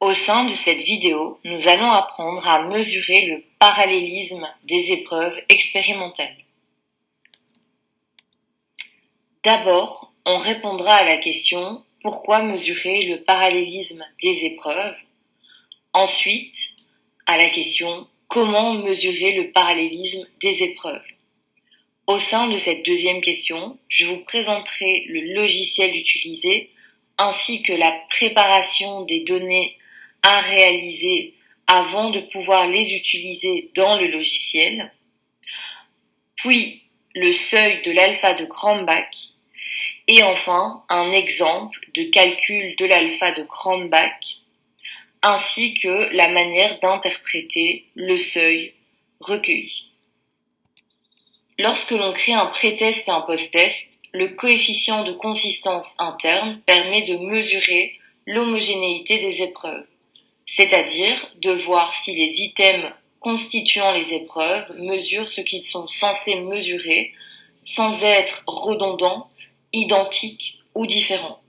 Au sein de cette vidéo, nous allons apprendre à mesurer le parallélisme des épreuves expérimentales. D'abord, on répondra à la question « Pourquoi mesurer le parallélisme des épreuves ?» Ensuite, à la question « Comment mesurer le parallélisme des épreuves ?» Au sein de cette deuxième question, je vous présenterai le logiciel utilisé ainsi que la préparation des données à réaliser avant de pouvoir les utiliser dans le logiciel, puis le seuil de l'alpha de Cronbach et enfin un exemple de calcul de l'alpha de Cronbach ainsi que la manière d'interpréter le seuil recueilli. Lorsque l'on crée un pré-test et un post-test, le coefficient de consistance interne permet de mesurer l'homogénéité des épreuves, c'est-à-dire de voir si les items constituant les épreuves mesurent ce qu'ils sont censés mesurer sans être redondants, identiques ou différents.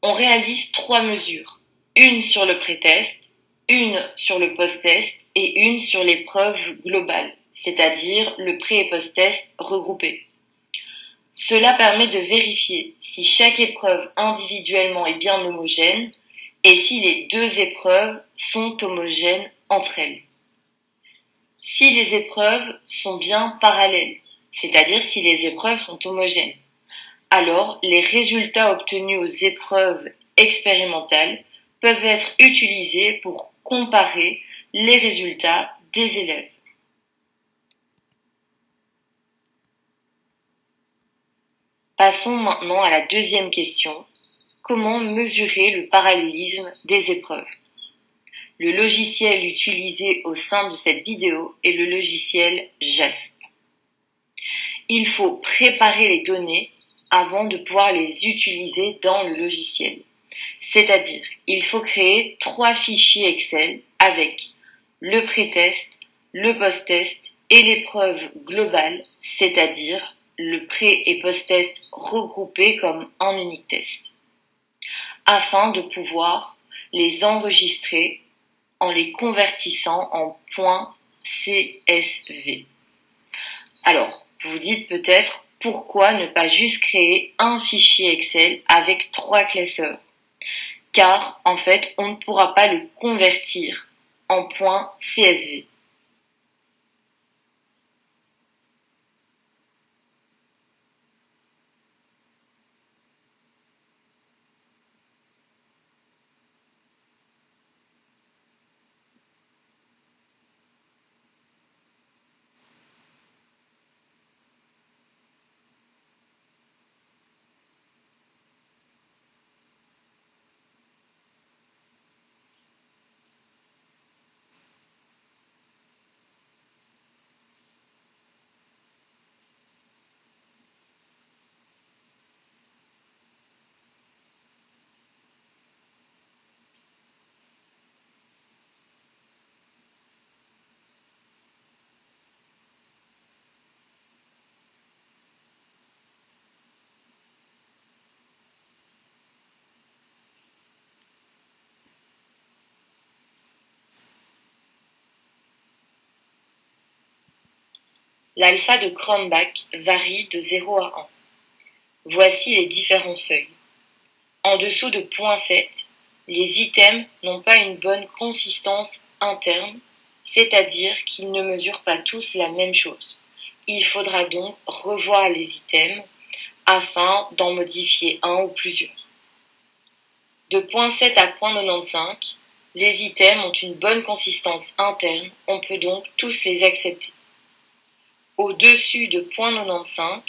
On réalise 3 mesures, une sur le pré-test, une sur le post-test et une sur l'épreuve globale, c'est-à-dire le pré- et post-test regroupés. Cela permet de vérifier si chaque épreuve individuellement est bien homogène et si les deux épreuves sont homogènes entre elles. Si les épreuves sont bien parallèles, c'est-à-dire si les épreuves sont homogènes, alors les résultats obtenus aux épreuves expérimentales peuvent être utilisés pour comparer les résultats des élèves. Passons maintenant à la deuxième question. Comment mesurer le parallélisme des épreuves? Le logiciel utilisé au sein de cette vidéo est le logiciel JASP. Il faut préparer les données avant de pouvoir les utiliser dans le logiciel. C'est-à-dire, il faut créer 3 fichiers Excel avec le pré-test, le post-test et l'épreuve globale, c'est-à-dire le pré- et post-test regroupés comme un unique test, afin de pouvoir les enregistrer en les convertissant en .csv. Alors, vous vous dites peut-être pourquoi ne pas juste créer un fichier Excel avec 3 classeurs? Car en fait, on ne pourra pas le convertir en .csv. L'alpha de Cronbach varie de 0 à 1. Voici les différents seuils. En dessous de 0.7, les items n'ont pas une bonne consistance interne, c'est-à-dire qu'ils ne mesurent pas tous la même chose. Il faudra donc revoir les items afin d'en modifier un ou plusieurs. De 0.7 à 0.95, les items ont une bonne consistance interne, on peut donc tous les accepter. Au-dessus de 0.95,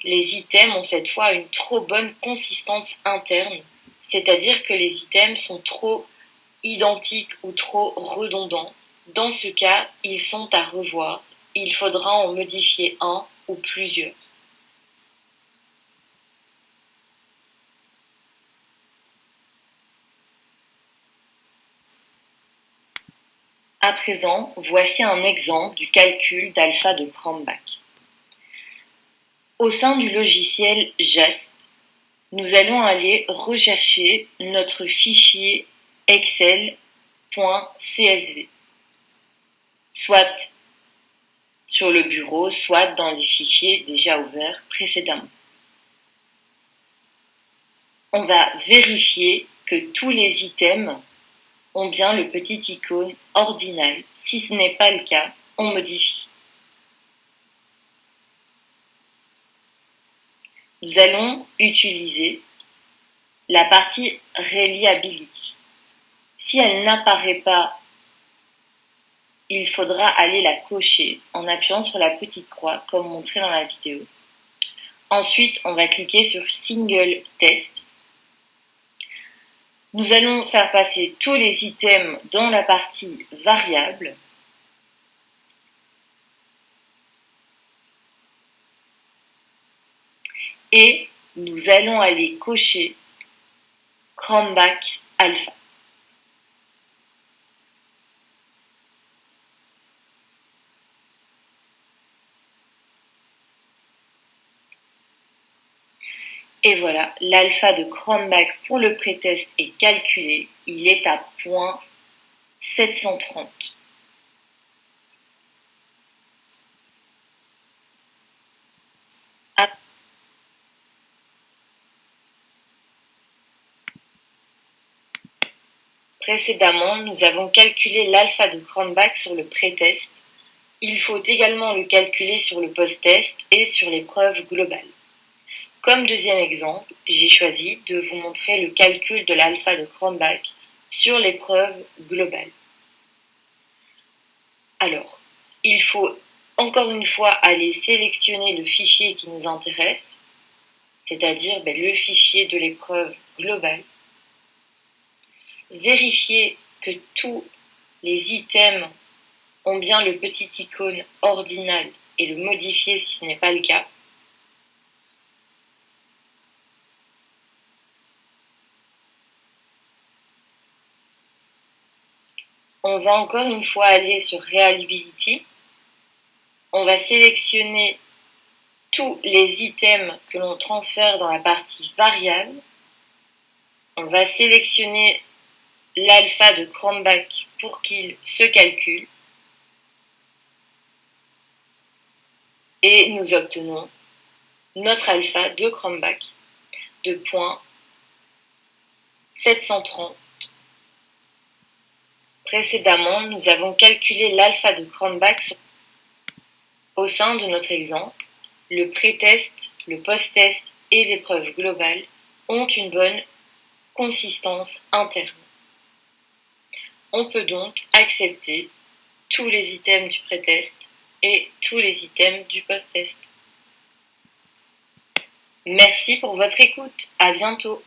les items ont cette fois une trop bonne consistance interne, c'est-à-dire que les items sont trop identiques ou trop redondants. Dans ce cas, ils sont à revoir. Il faudra en modifier un ou plusieurs. À présent, voici un exemple du calcul d'alpha de Cronbach. Au sein du logiciel JASP, nous allons aller rechercher notre fichier excel.csv, soit sur le bureau, soit dans les fichiers déjà ouverts précédemment. On va vérifier que tous les items ont bien le petit icône ordinal. Si ce n'est pas le cas, on modifie. Nous allons utiliser la partie Reliability. Si elle n'apparaît pas, il faudra aller la cocher en appuyant sur la petite croix comme montré dans la vidéo. Ensuite, on va cliquer sur Single Test. Nous allons faire passer tous les items dans la partie Variable. Et nous allons aller cocher Chromback Alpha. Et voilà, l'alpha de Chromback pour le pré-test est calculé. Il est à 0.730. Précédemment, nous avons calculé l'alpha de Chromback sur le pré-test. Il faut également le calculer sur le post-test et sur l'épreuve globale. Comme deuxième exemple, j'ai choisi de vous montrer le calcul de l'alpha de Chromback sur l'épreuve globale. Alors, il faut encore une fois aller sélectionner le fichier qui nous intéresse, c'est-à-dire le fichier de l'épreuve globale. Vérifier que tous les items ont bien le petit icône ordinal et le modifier si ce n'est pas le cas. On va encore une fois aller sur Reliability. On va sélectionner tous les items que l'on transfère dans la partie variable. On va sélectionner l'alpha de Chromback pour qu'il se calcule. Et nous obtenons notre alpha de Chromback de 0.730. Précédemment, nous avons calculé l'alpha de Chromback au sein de notre exemple. Le pré-test, le post-test et l'épreuve globale ont une bonne consistance interne. On peut donc accepter tous les items du pré-test et tous les items du post-test. Merci pour votre écoute. À bientôt.